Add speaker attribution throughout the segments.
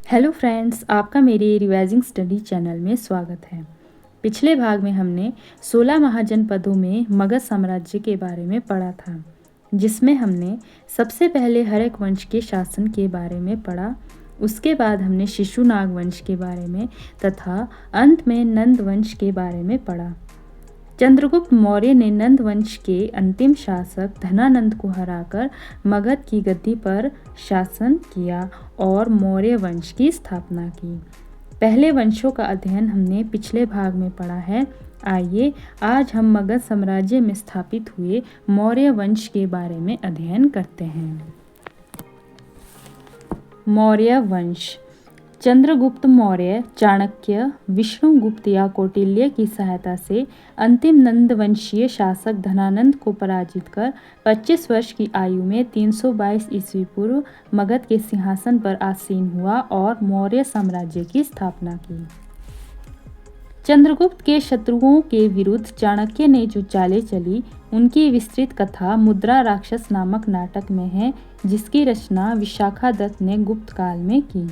Speaker 1: Hello friends, आपका मेरे revising study channel में स्वागत है। पिछले भाग में हमने 16 महाजनपदों में मगध साम्राज्य के बारे में पढ़ा था, जिसमें हमने सबसे पहले हर्यक वंश के शासन के बारे में पढ़ा। उसके बाद हमने शिशुनाग वंश के बारे में तथा अंत में नंद वंश के बारे में पढ़ा। चंद्रगुप्त मौर्य ने नंद वंश के अंतिम शासक धनानंद को हराकर मगध की गद्दी पर शासन किया और मौर्य वंश की स्थापना की। पहले वंशों का अध्ययन हमने पिछले भाग में पढ़ा है। आइए आज हम मगध साम्राज्य में स्थापित हुए मौर्य वंश के बारे में अध्ययन करते हैं। मौर्य वंश। चंद्रगुप्त मौर्य चाणक्य, विष्णुगुप्त या कौटिल्य की सहायता से अंतिम नंद वंशीय शासक धनानंद को पराजित कर 25 वर्ष की आयु में 322 ईस्वी पूर्व मगध के सिंहासन पर आसीन हुआ और मौर्य साम्राज्य की स्थापना की। चंद्रगुप्त के शत्रुओं के विरुद्ध चाणक्य ने जो चालें चली, उनकी विस्तृत कथा मुद्रा राक्षस नामक नाटक में है, जिसकी रचना विशाखा दत्त ने गुप्त काल में की।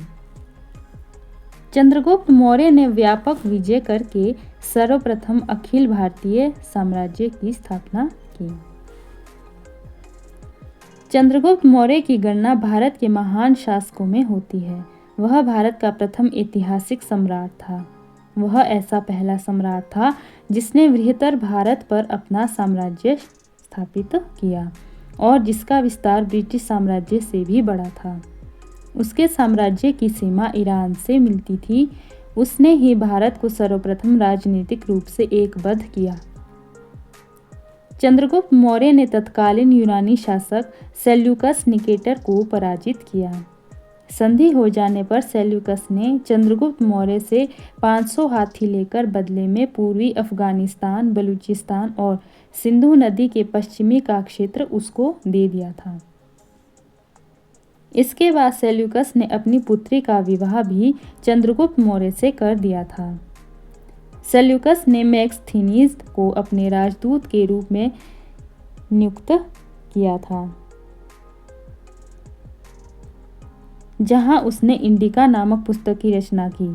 Speaker 1: चंद्रगुप्त मौर्य ने व्यापक विजय करके सर्वप्रथम अखिल भारतीय साम्राज्य की स्थापना की। चंद्रगुप्त मौर्य की गणना भारत के महान शासकों में होती है। वह भारत का प्रथम ऐतिहासिक सम्राट था। वह ऐसा पहला सम्राट था जिसने बृहत्तर भारत पर अपना साम्राज्य स्थापित किया और जिसका विस्तार ब्रिटिश साम्राज्य से भी बड़ा था। उसके साम्राज्य की सीमा ईरान से मिलती थी। उसने ही भारत को सर्वप्रथम राजनीतिक रूप से एकबद्ध किया। चंद्रगुप्त मौर्य ने तत्कालीन यूनानी शासक सेल्यूकस निकेटर को पराजित किया। संधि हो जाने पर सेल्यूकस ने चंद्रगुप्त मौर्य से 500 हाथी लेकर बदले में पूर्वी अफगानिस्तान, बलूचिस्तान और सिंधु नदी के पश्चिमी का क्षेत्र उसको दे दिया था। इसके बाद सेल्यूकस ने अपनी पुत्री का विवाह भी चंद्रगुप्त मौर्य से कर दिया था। सेल्यूकस ने मैक्सथीनिस को अपने राजदूत के रूप में नियुक्त किया था, जहां उसने इंडिका नामक पुस्तक की रचना की।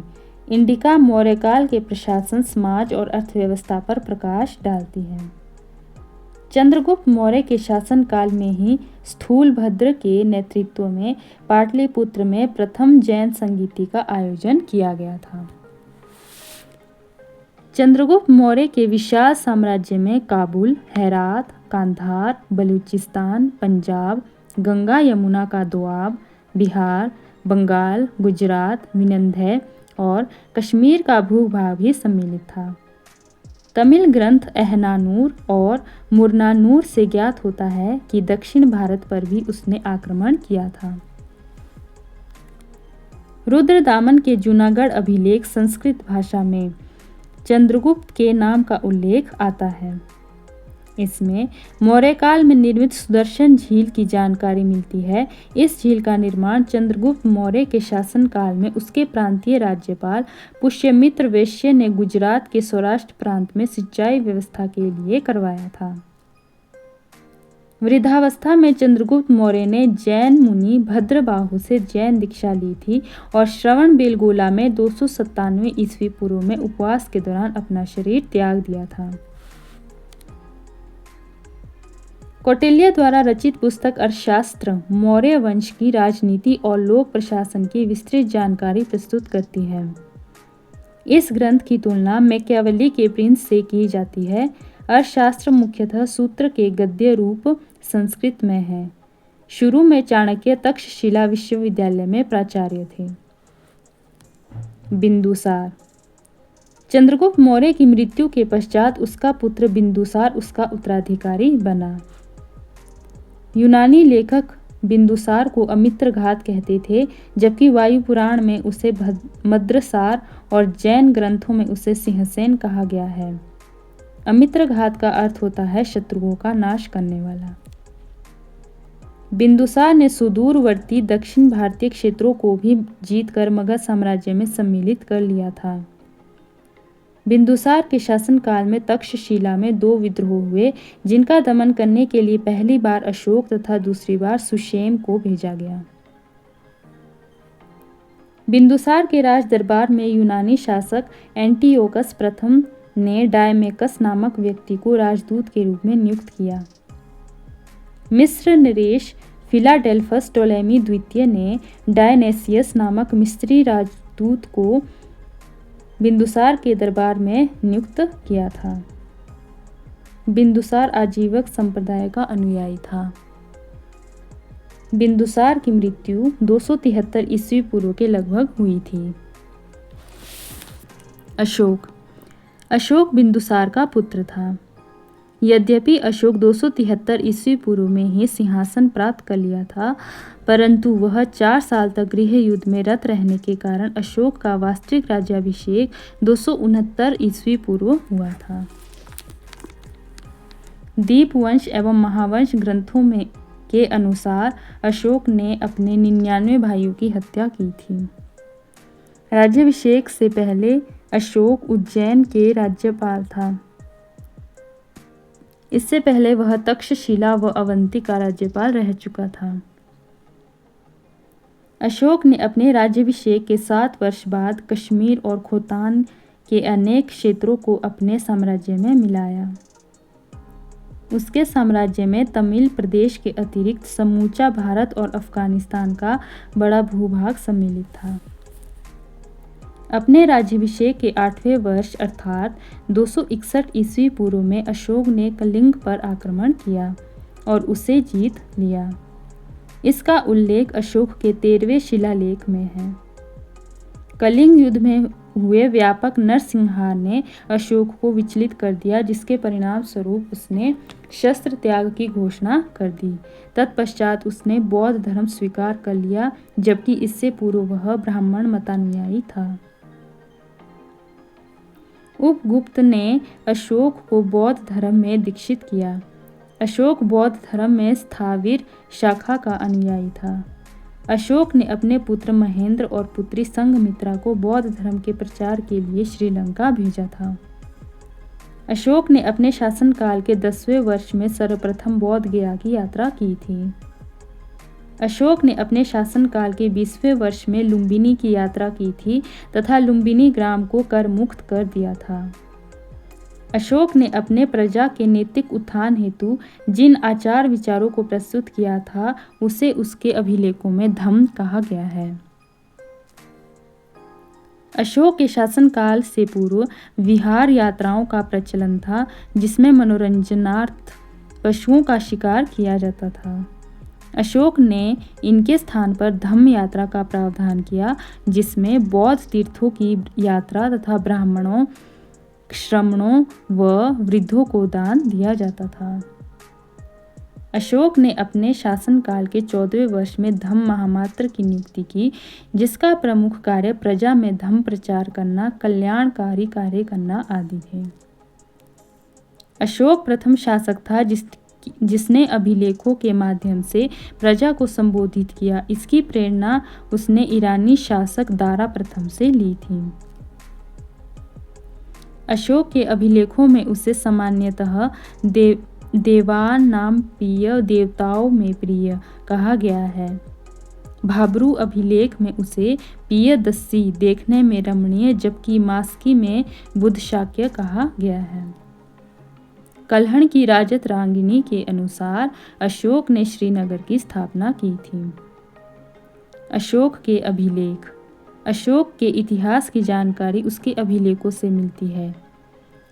Speaker 1: इंडिका मौर्यकाल के प्रशासन, समाज और अर्थव्यवस्था पर प्रकाश डालती है। चंद्रगुप्त मौर्य के शासनकाल में ही स्थूलभद्र के नेतृत्व में पाटलिपुत्र में प्रथम जैन संगीति का आयोजन किया गया था। चंद्रगुप्त मौर्य के विशाल साम्राज्य में काबुल, हेरात, कांधार, बलूचिस्तान, पंजाब, गंगा यमुना का दोआब, बिहार, बंगाल, गुजरात, विंध्य और कश्मीर का भूभाग भी सम्मिलित था। तमिल ग्रंथ अहनानूर और मुरनानूर से ज्ञात होता है कि दक्षिण भारत पर भी उसने आक्रमण किया था। रुद्रदामन के जूनागढ़ अभिलेख संस्कृत भाषा में चंद्रगुप्त के नाम का उल्लेख आता है। इसमें मौर्यकाल में निर्मित सुदर्शन झील की जानकारी मिलती है। इस झील का निर्माण चंद्रगुप्त मौर्य के शासनकाल में उसके प्रांतीय राज्यपाल पुष्यमित्र वैश्य ने गुजरात के सौराष्ट्र प्रांत में सिंचाई व्यवस्था के लिए करवाया था। वृद्धावस्था में चंद्रगुप्त मौर्य ने जैन मुनि भद्रबाहु से जैन दीक्षा ली थी और श्रवण बेलगोला में 297 ईस्वी पूर्व में उपवास के दौरान अपना शरीर त्याग दिया था। कौटिल्य द्वारा रचित पुस्तक अर्थशास्त्र मौर्य वंश की राजनीति और लोक प्रशासन की विस्तृत जानकारी प्रस्तुत करती है। इस ग्रंथ की तुलना मैकियावेली के प्रिंस से की जाती है। अर्थशास्त्र मुख्यतः सूत्र के गद्य रूप संस्कृत में है। शुरू में चाणक्य तक्षशिला विश्वविद्यालय में प्राचार्य थे। बिंदुसार। चंद्रगुप्त मौर्य की मृत्यु के पश्चात उसका पुत्र बिंदुसार उसका उत्तराधिकारी बना। यूनानी लेखक बिंदुसार को अमित्रघात कहते थे, जबकि वायु पुराण में उसे मद्रसार और जैन ग्रंथों में उसे सिंहसेन कहा गया है। अमित्रघात का अर्थ होता है शत्रुओं का नाश करने वाला। बिंदुसार ने सुदूरवर्ती दक्षिण भारतीय क्षेत्रों को भी जीतकर मगध साम्राज्य में सम्मिलित कर लिया था। बिंदुसार के शासनकाल में तक्षशिला में 2 विद्रोह हुए, जिनका दमन करने के लिए पहली बार अशोक तथा दूसरी बार सुषेण को भेजा गया। बिंदुसार के राज दरबार में यूनानी शासक एंटियोकस प्रथम ने डायमेकस नामक व्यक्ति को राजदूत के रूप में नियुक्त किया। मिस्र नरेश फिलाडेल्फस टोलेमी द्वितीय ने डायनेसियस नामक मिस्री राजदूत को बिंदुसार के दरबार में नियुक्त किया था। बिंदुसार आजीवक संप्रदाय का अनुयायी था। बिंदुसार की मृत्यु 273 ईस्वी पूर्व के लगभग हुई थी। अशोक बिंदुसार का पुत्र था। यद्यपि अशोक 273 ईस्वी पूर्व में ही सिंहासन प्राप्त कर लिया था, परंतु वह 4 साल तक गृह युद्ध में रत रहने के कारण अशोक का वास्तविक राज्याभिषेक 269 ईस्वी पूर्व हुआ था। दीपवंश एवं महावंश ग्रंथों में के अनुसार अशोक ने अपने 99 भाइयों की हत्या की थी। राज्याभिषेक से पहले अशोक उज्जैन के राज्यपाल था। इससे पहले वह तक्षशिला व अवंती का राज्यपाल रह चुका था। अशोक ने अपने राज्याभिषेक के 7 वर्ष बाद कश्मीर और खोतान के अनेक क्षेत्रों को अपने साम्राज्य में मिलाया। उसके साम्राज्य में तमिल प्रदेश के अतिरिक्त समूचा भारत और अफगानिस्तान का बड़ा भूभाग सम्मिलित था। अपने राज्याभिषेक के 8वें वर्ष अर्थात 261 ईस्वी पूर्व में अशोक ने कलिंग पर आक्रमण किया और उसे जीत लिया। इसका उल्लेख अशोक के 13वें शिलालेख में है। कलिंग युद्ध में हुए व्यापक नरसंहार ने अशोक को विचलित कर दिया, जिसके परिणाम स्वरूप उसने शस्त्र त्याग की घोषणा कर दी। तत्पश्चात उसने बौद्ध धर्म स्वीकार कर लिया, जबकि इससे पूर्व वह ब्राह्मण मतानुयायी था। उपगुप्त ने अशोक को बौद्ध धर्म में दीक्षित किया। अशोक बौद्ध धर्म में स्थाविर शाखा का अनुयायी था। अशोक ने अपने पुत्र महेंद्र और पुत्री संघमित्रा को बौद्ध धर्म के प्रचार के लिए श्रीलंका भेजा था। अशोक ने अपने शासनकाल के 10वें वर्ष में सर्वप्रथम बोध गया की यात्रा की थी। अशोक ने अपने शासनकाल के 20वें वर्ष में लुम्बिनी की यात्रा की थी तथा लुम्बिनी ग्राम को कर मुक्त कर दिया था। अशोक ने अपने प्रजा के नैतिक उत्थान हेतु जिन आचार विचारों को प्रस्तुत किया था, उसे उसके अभिलेखों में धम्म कहा गया है। अशोक के शासनकाल से पूर्व विहार यात्राओं का प्रचलन था, जिसमें मनोरंजनार्थ पशुओं का शिकार किया जाता था। अशोक ने इनके स्थान पर धम्म यात्रा का प्रावधान किया, जिसमें बौद्ध तीर्थों की यात्रा तथा ब्राह्मणों, श्रमणों व वृद्धों को दान दिया जाता था। अशोक ने अपने शासनकाल के 14वें वर्ष में धम्म महामात्र की नियुक्ति की, जिसका प्रमुख कार्य प्रजा में धम्म प्रचार करना, कल्याणकारी कार्य करना आदि थे। अशोक प्रथम शासक था जिसने अभिलेखों के माध्यम से प्रजा को संबोधित किया। इसकी प्रेरणा उसने ईरानी शासक दारा प्रथम से ली थी। अशोक के अभिलेखों में उसे सामान्यतः देवानाम प्रिय, देवताओं में प्रिय कहा गया है। भाब्रू अभिलेख में उसे पियदस्सी, देखने में रमणीय, जबकि मास्की में बुद्धशाक्य कहा गया है। कल्हण की राजत रांगिनी के अनुसार अशोक ने श्रीनगर की स्थापना की थी। अशोक के अभिलेख। अशोक के इतिहास की जानकारी उसके अभिलेखों से मिलती है।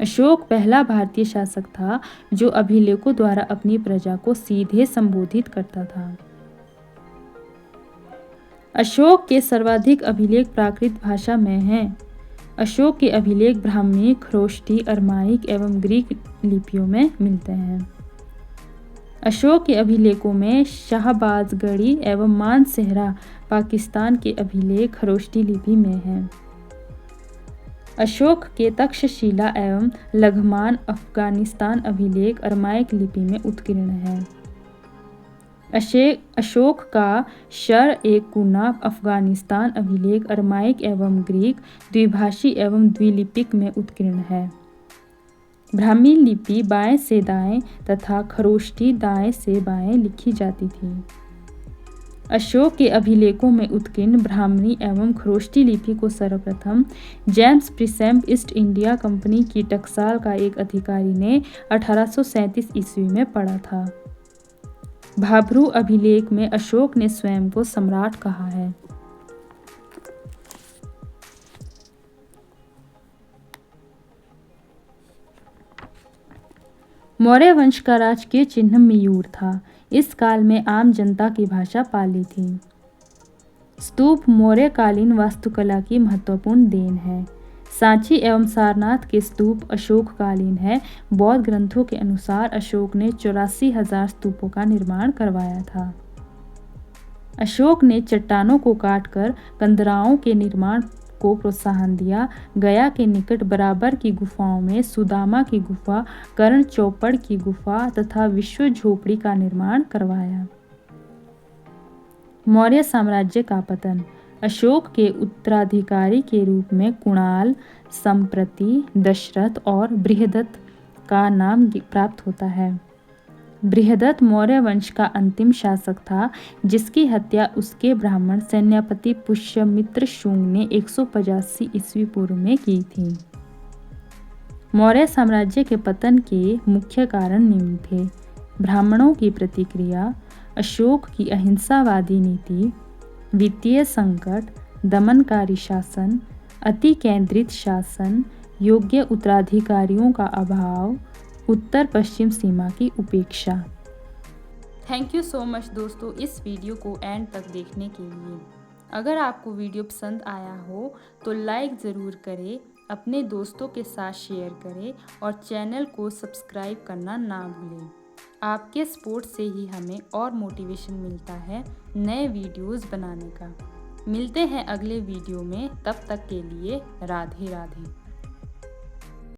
Speaker 1: अशोक पहला भारतीय शासक था जो अभिलेखों द्वारा अपनी प्रजा को सीधे संबोधित करता था। अशोक के सर्वाधिक अभिलेख प्राकृत भाषा में हैं। अशोक के अभिलेख ब्राह्मी, खरोष्ठी, अरमाइक एवं ग्रीक लिपियों में मिलते हैं। अशोक के अभिलेखों में शाहबाजगढ़ी एवं मानसेहरा पाकिस्तान के अभिलेख खरोष्ठी लिपि में हैं। अशोक के तक्षशिला एवं लघमान अफगानिस्तान अभिलेख अरमाइक लिपि में उत्कीर्ण है। अशोक का शर-ए-कुना अफगानिस्तान अभिलेख अरमाइक एवं ग्रीक द्विभाषी एवं द्विलिपिक में उत्कीर्ण है। ब्राह्मी लिपि बाएं से दाएं तथा खरोष्ठी दाएं से बाएं लिखी जाती थी। अशोक के अभिलेखों में उत्कीर्ण ब्राह्मणी एवं खरोष्टी लिपि को सर्वप्रथम जेम्स प्रिसेप ईस्ट इंडिया कंपनी की टकसाल का एक अधिकारी ने 1837 ईस्वी में पढ़ा था। भाब्रू अभिलेख में अशोक ने स्वयं को सम्राट कहा है। मौर्य वंश का राजकीय चिन्ह मयूर था। इस काल में आम जनता की भाषा पाली थी। स्तूप मौर्यकालीन वास्तुकला की महत्वपूर्ण देन है। सांची एवं सारनाथ के स्तूप अशोककालीन है। बौद्ध ग्रंथों के अनुसार अशोक ने 84,000 स्तूपों का निर्माण करवाया था। अशोक ने चट्टानों को काटकर कंदराओं के निर्माण को प्रोत्साहन दिया। गया के निकट बराबर की गुफाओं में सुदामा की गुफा, कर्ण चौपड़ की गुफा तथा विश्व झोपड़ी का निर्माण करवाया। मौर्य साम्राज्य का पतन। अशोक के उत्तराधिकारी के रूप में कुणाल, संप्रति, दशरथ और बृहदत्त का नाम प्राप्त होता है। बृहदत्त मौर्य वंश का अंतिम शासक था, जिसकी हत्या उसके ब्राह्मण सैन्यापति पुष्यमित्र शुंग ने 185 ईस्वी पूर्व में की थी। मौर्य साम्राज्य के पतन के मुख्य कारण निम्न थे: ब्राह्मणों की प्रतिक्रिया, अशोक की अहिंसावादी नीति, वित्तीय संकट, दमनकारी शासन, अति केंद्रित शासन, योग्य उत्तराधिकारियों का अभाव, उत्तर पश्चिम सीमा की उपेक्षा। थैंक यू सो मच दोस्तों इस वीडियो को एंड तक देखने के लिए। अगर आपको वीडियो पसंद आया हो तो लाइक ज़रूर करें, अपने दोस्तों के साथ शेयर करें और चैनल को सब्सक्राइब करना ना भूलें। आपके सपोर्ट से ही हमें और मोटिवेशन मिलता है नए वीडियोस बनाने का। मिलते हैं अगले वीडियो में, तब तक के लिए राधे राधे।